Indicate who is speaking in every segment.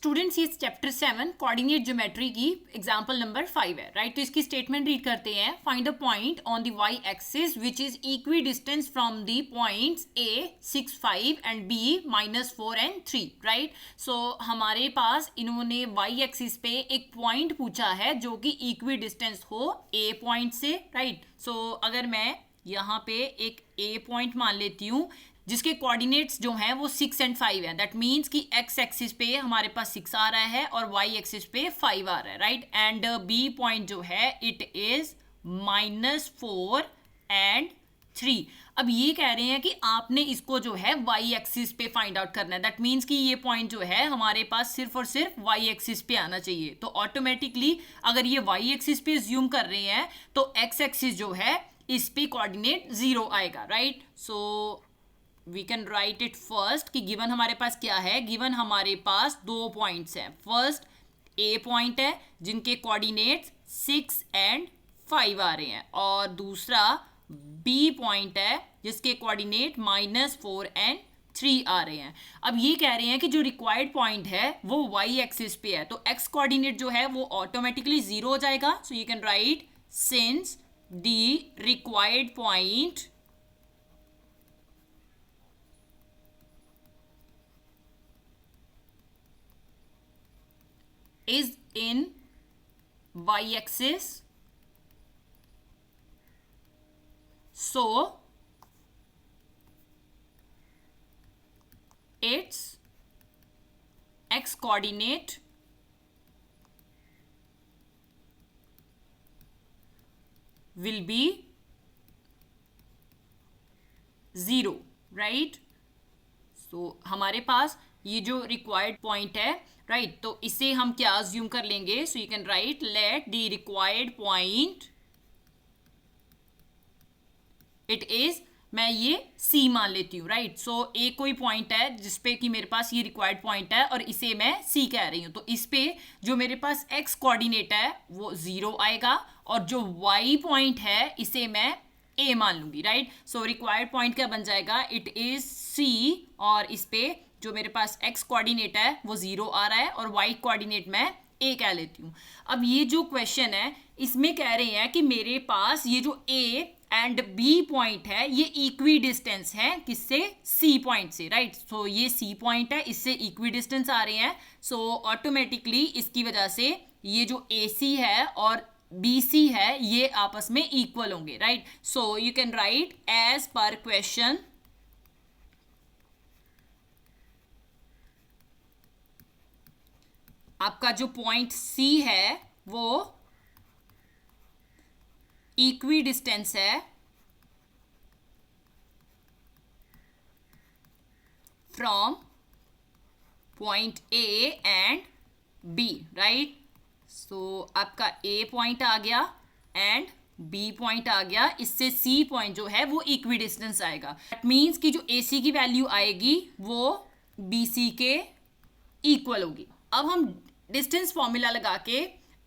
Speaker 1: Students ये chapter 7 coordinate geometry की example number 5 है राइट। तो इसकी स्टेटमेंट रीड करते हैं। Find a point on the Y axis which is equidistant from the points A 6 5 and B -4 and 3 right. So हमारे पास इन्होंने वाई एक्सिस पे एक पॉइंट पूछा है जो कि इक्वी डिस्टेंस हो ए पॉइंट से राइट। सो अगर मैं यहाँ पे एक ए पॉइंट मान लेती हूँ जिसके कोऑर्डिनेट्स जो हैं वो 6 and 5 है। दैट मीन्स कि एक्स एक्सिस पे हमारे पास 6 आ रहा है और वाई एक्सिस पे 5 आ रहा है राइट। एंड बी पॉइंट जो है इट इज -4 and 3। अब ये कह रहे हैं कि आपने इसको जो है वाई एक्सिस पे फाइंड आउट करना है। दैट मीन्स कि ये पॉइंट जो है हमारे पास सिर्फ और सिर्फ वाई एक्सिस पे आना चाहिए। तो ऑटोमेटिकली अगर ये वाई एक्सिस पे ज्यूम कर रहे हैं तो एक्स एक्सिस जो है इस पे कोऑर्डिनेट 0 आएगा right. So we can write it first कि गिवन हमारे पास क्या है। गिवन हमारे पास दो पॉइंट्स हैं। फर्स्ट ए पॉइंट है जिनके कोऑर्डिनेट्स 6 and 5 आ रहे हैं और दूसरा बी पॉइंट है जिसके कोऑर्डिनेट -4 and 3 आ रहे हैं। अब ये कह रहे हैं कि जो रिक्वायर्ड पॉइंट है वो वाई एक्सिस पे है तो एक्स कोऑर्डिनेट जो है वो ऑटोमेटिकली 0 हो जाएगा। सो you can right since the required point is in y-axis, so its x coordinate will be 0 right। so हमारे पास ये जो रिक्वायर्ड पॉइंट है राइट तो इसे हम क्या अज्यूम कर लेंगे। सो you can right let the required point it is, मैं ये C मान लेती हूँ राइट। सो ए कोई पॉइंट है जिसपे कि मेरे पास ये रिक्वायर्ड पॉइंट है और इसे मैं C कह रही हूँ। तो इस पे जो मेरे पास x कोऑर्डिनेट है वो 0 आएगा और जो y पॉइंट है इसे मैं A मान लूंगी राइट। सो रिक्वायर्ड पॉइंट क्या बन जाएगा, इट इज C और इस पे जो मेरे पास x कोऑर्डिनेट है वो 0 आ रहा है और y कोऑर्डिनेट मैं A कह लेती हूँ। अब ये जो क्वेश्चन है इसमें कह रहे हैं कि मेरे पास ये जो A एंड B पॉइंट है ये इक्वी डिस्टेंस है किससे, C पॉइंट से राइट। सो ये C पॉइंट है इससे इक्वी डिस्टेंस आ रहे हैं। सो ऑटोमेटिकली इसकी वजह से ये जो AC है और BC है ये आपस में इक्वल होंगे right. So you can write as per question आपका जो पॉइंट C है वो इक्वी डिस्टेंस है from point A and B right. So आपका A पॉइंट आ गया एंड B पॉइंट आ गया, इससे C पॉइंट जो है वो इक्वी डिस्टेंस आएगा। दैट मीन्स कि जो AC की वैल्यू आएगी वो BC के इक्वल होगी। अब हम डिस्टेंस फॉर्मूला लगा के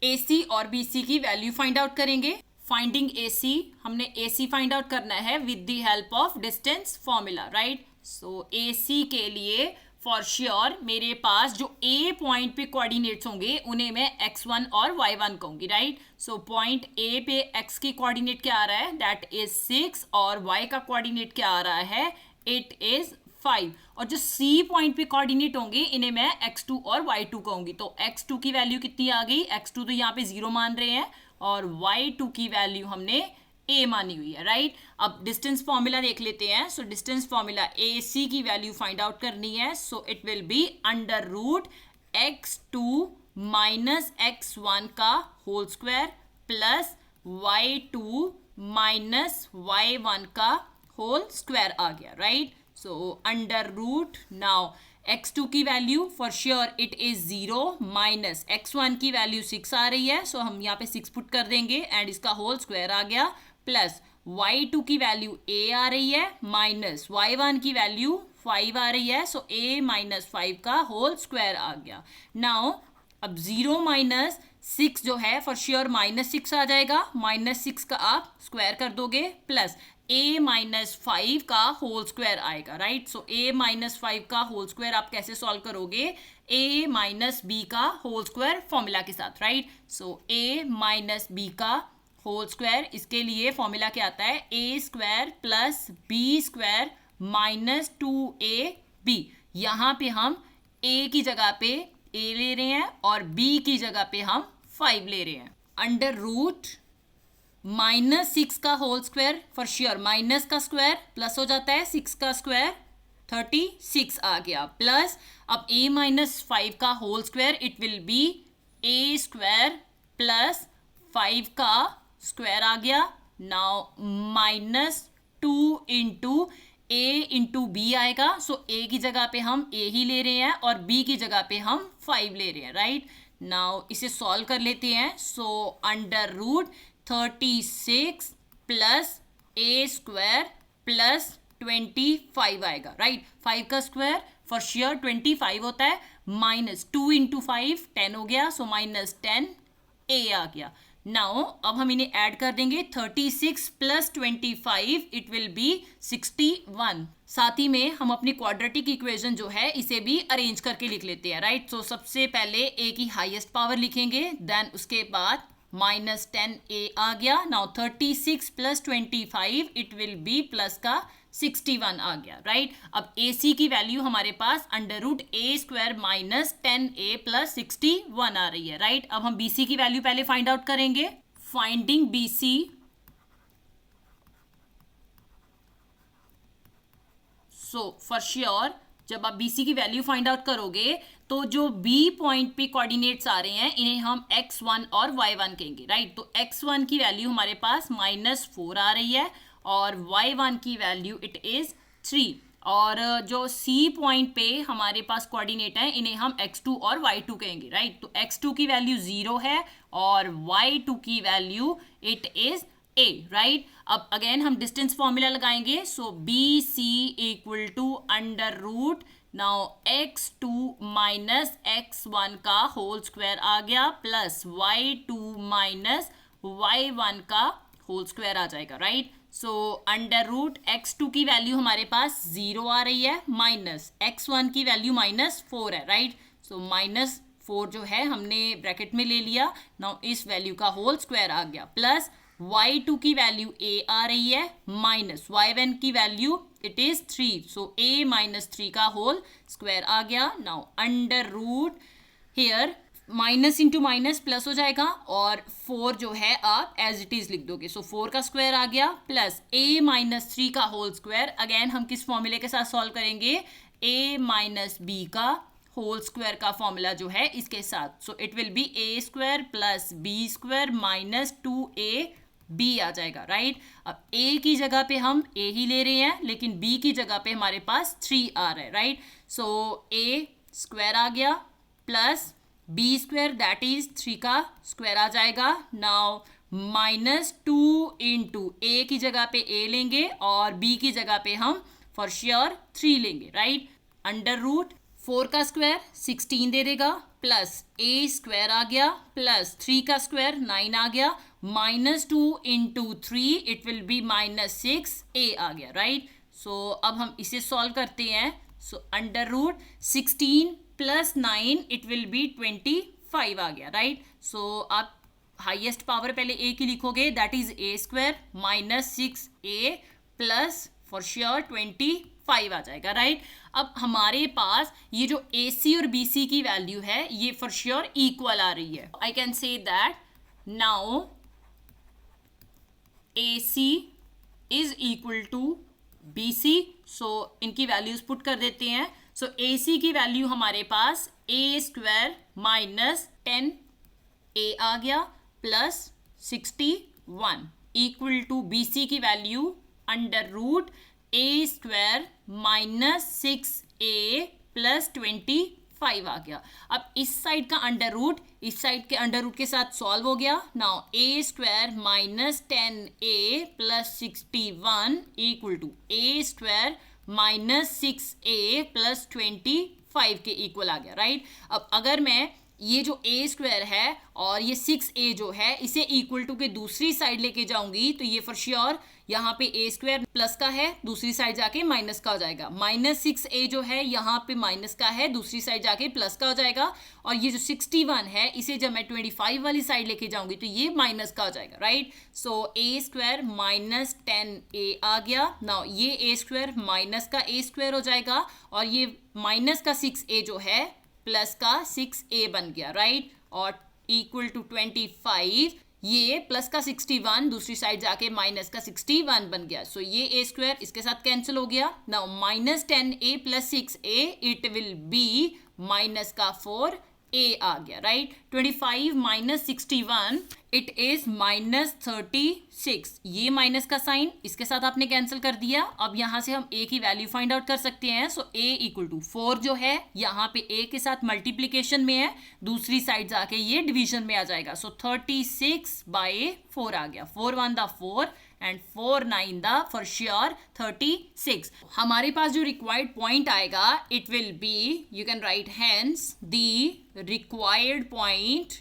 Speaker 1: AC और BC की वैल्यू फाइंड आउट करेंगे। फाइंडिंग AC, हमने AC फाइंड आउट करना है with the help of distance formula right. So AC के लिए फॉर श्योर मेरे पास जो A पॉइंट पे कोऑर्डिनेट्स होंगे उन्हें मैं x1 और y1 कहूंगी राइट। सो पॉइंट A पे x की कोऑर्डिनेट क्या आ रहा है, दैट इज 6 और y का कोऑर्डिनेट क्या आ रहा है, इट इज 5। और जो C पॉइंट पे कोऑर्डिनेट होंगे इन्हें मैं x2 और y2 कहूंगी। तो x2 की वैल्यू कितनी आ गई, x2 तो यहाँ पे 0 मान रहे हैं और y2 की वैल्यू हमने A मानी हुई है राइट। अब डिस्टेंस फॉर्मूला देख लेते हैं। सो डिस्टेंस फॉर्मूला AC की वैल्यू फाइंड आउट करनी है। So it will be under root x2 minus x1 का whole square plus y2 minus y1 का होल स्क्वायर आ गया right. So under root now x2 की value for sure it is 0 minus x1 की value 6 आ रही है। सो हम यहाँ पे 6 पुट कर देंगे एंड इसका होल स्क्वायर आ गया प्लस y2 की वैल्यू a आ रही है माइनस y1 की वैल्यू 5 आ रही है। सो a माइनस 5 का होल स्क्वायर आ गया। नाउ अब 0 माइनस 6 जो है फॉर श्योर -6 आ जाएगा, -6 का आप स्क्वायर कर दोगे प्लस a माइनस 5 का होल स्क्वायर आएगा, राइट। सो a माइनस 5 का होल स्क्वायर आप कैसे सॉल्व करोगे, a माइनस b का होल स्क्वायर फॉर्मूला के साथ, right. So a minus b का होल स्क्वायर, इसके लिए फॉर्मूला क्या आता है, a square plus b square minus 2ab। यहाँ पे हम a की जगह पे a ले रहे हैं और b की जगह पे हम 5 ले रहे हैं। अंडर रूट -6 का whole square, for sure minus का स्क्वायर प्लस हो जाता है, 6 का स्क्वायर 36 आ गया, प्लस अब a माइनस 5 का whole square it will be a square plus 5 का स्क्वायर आ गया। Now -2 into a into B आएगा। सो a की जगह पे हम a ही ले रहे हैं और b की जगह पे हम 5 ले रहे हैं, राइट। नाउ इसे सॉल्व कर लेते हैं। So under root 36 plus a square plus 25 आएगा, राइट। 5 का स्क्वायर फॉर श्योर 25 होता है, -2 इंटू 5 10 हो गया, सो -10 a आ गया। नाउ अब हम इन्हें ऐड कर देंगे, 36 प्लस 25 इट विल बी 61। साथ ही में हम अपनी क्वाड्रेटिक इक्वेशन जो है इसे भी अरेंज करके लिख लेते हैं, राइट। सो सबसे पहले a की हाईएस्ट पावर लिखेंगे, देन उसके बाद -10a आ गया। Now 36 plus 25 it will B plus का 61 आ गया, राइट। अब AC की वैल्यू हमारे पास under root a square minus 10a plus 61 आ रही है, राइट। अब हम BC की वैल्यू पहले फाइंड आउट करेंगे। Finding BC, so for sure जब आप BC की वैल्यू फाइंड आउट करोगे तो जो B पॉइंट पे कोऑर्डिनेट्स आ रहे हैं इन्हें हम x1 और y1 कहेंगे, राइट। तो x1 की वैल्यू हमारे पास -4 आ रही है और y1 की वैल्यू इट इज 3, और जो C पॉइंट पे हमारे पास कोऑर्डिनेट है इन्हें हम x2 और y2 कहेंगे, राइट। तो x2 की वैल्यू 0 है और y2 की value it is a, right. अब अगेन हम डिस्टेंस फॉर्मूला लगाएंगे। So BC equal to under root, now x2 minus x1 का होल स्क्वायर आ गया प्लस y2 माइनस y1 का होल स्क्वायर आ जाएगा, right. So under root x2 की value हमारे पास 0 आ रही है, माइनस x1 की वैल्यू -4 है, राइट। सो -4 जो है हमने ब्रैकेट में ले लिया। नाउ इस वैल्यू का होल स्क्वायर आ गया प्लस y2 की वैल्यू a आ रही है माइनस y1 की value it is 3, so a minus 3 का होल स्क्वायर आ गया। Now under root here minus into minus plus हो जाएगा और 4 जो है आप एज इट इज लिख दोगे। सो 4 का स्क्वायर आ गया प्लस a माइनस 3 का होल स्क्वायर, अगेन हम किस फॉर्मूले के साथ सॉल्व करेंगे, a माइनस b का होल स्क्वायर का फॉर्मूला जो है इसके साथ। सो it will be a square plus b square minus 2ab आ जाएगा, राइट। अब a की जगह पे हम a ही ले रहे हैं लेकिन b की जगह पे हमारे पास 3 आ रहा है, राइट। सो a स्क्वायर आ गया plus b square that is 3 का स्क्वायर आ जाएगा। नाउ -2 इंटू a की जगह पे a लेंगे और b की जगह पे हम फॉर श्योर 3 लेंगे, राइट। अंडर रूट 4 का स्क्वायर 16 दे देगा प्लस a स्क्वायर आ गया प्लस 3 का स्क्वायर 9 आ गया, -2 into 3 it will be -6a आ गया, राइट। सो अब हम इसे सॉल्व करते हैं। So under root 16 plus 9 it will be 25 आ गया, राइट। सो आप हाईएस्ट पावर पहले a की लिखोगे that is a square minus 6a plus for sure 25 आ जाएगा, राइट। अब हमारे पास ये जो AC और BC की वैल्यू है ये फॉर श्योर इक्वल आ रही है। I can say that now AC is equal to BC। So इनकी वैल्यूज पुट कर देते हैं। सो AC की वैल्यू हमारे पास a स्क्वायर माइनस 10a आ गया प्लस 61 इक्वल टू BC की value under root a square minus 6a plus 25 आ गया। अब इस साइड का अंडर रूट इस साइड के अंडर रूट के साथ सॉल्व हो गया। Now a square minus 10a plus 61 equal to a square minus 6a plus 25 के इक्वल आ गया, राइट। अब अगर मैं ये जो a स्क्वायर है और ये 6a जो है इसे इक्वल टू के दूसरी साइड लेके जाऊंगी तो ये फॉर श्योर यहाँ पे a स्क्वायर प्लस का है, दूसरी साइड जाके माइनस का हो जाएगा। -6a जो है यहाँ पे माइनस का है, दूसरी साइड जाके प्लस का हो जाएगा। और ये जो 61 है इसे जब मैं 25 वाली साइड लेके जाऊंगी तो ये माइनस का हो जाएगा, right. So a square -10a आ गया। नाउ ये a स्क्वायर माइनस का a स्क्वायर हो जाएगा और ये माइनस का 6a जो है प्लस का 6a बन गया, राइट। और इक्वल टू 25, ये प्लस का 61 दूसरी साइड जाके माइनस का 61 बन गया। सो ये a स्क्वायर इसके साथ कैंसिल हो गया। Now -10a plus 6a it will B minus का 4a आ गया, राइट। 25 minus 61 it is -36। ये माइनस का साइन इसके साथ आपने कैंसिल कर दिया। अब यहां से हम a की वैल्यू फाइंड आउट कर सकते हैं। सो a इक्वल टू 4 जो है यहाँ पे a के साथ मल्टीप्लीकेशन में है, दूसरी साइड जाके ये डिवीजन में आ जाएगा। सो 36/4 आ गया। 4 1 दा 4 एंड 4 9 दा फॉर श्योर 36। हमारे पास जो रिक्वायर्ड पॉइंट आएगा it will B, you can right hence the required point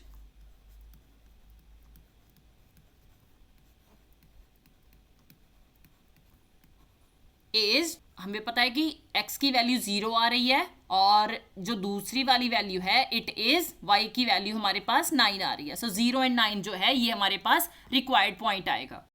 Speaker 1: is, हमें पता है कि x की वैल्यू 0 आ रही है और जो दूसरी वाली वैल्यू है इट इज y की वैल्यू हमारे पास 9 आ रही है। सो 0 एंड 9 जो है ये हमारे पास रिक्वायर्ड पॉइंट आएगा।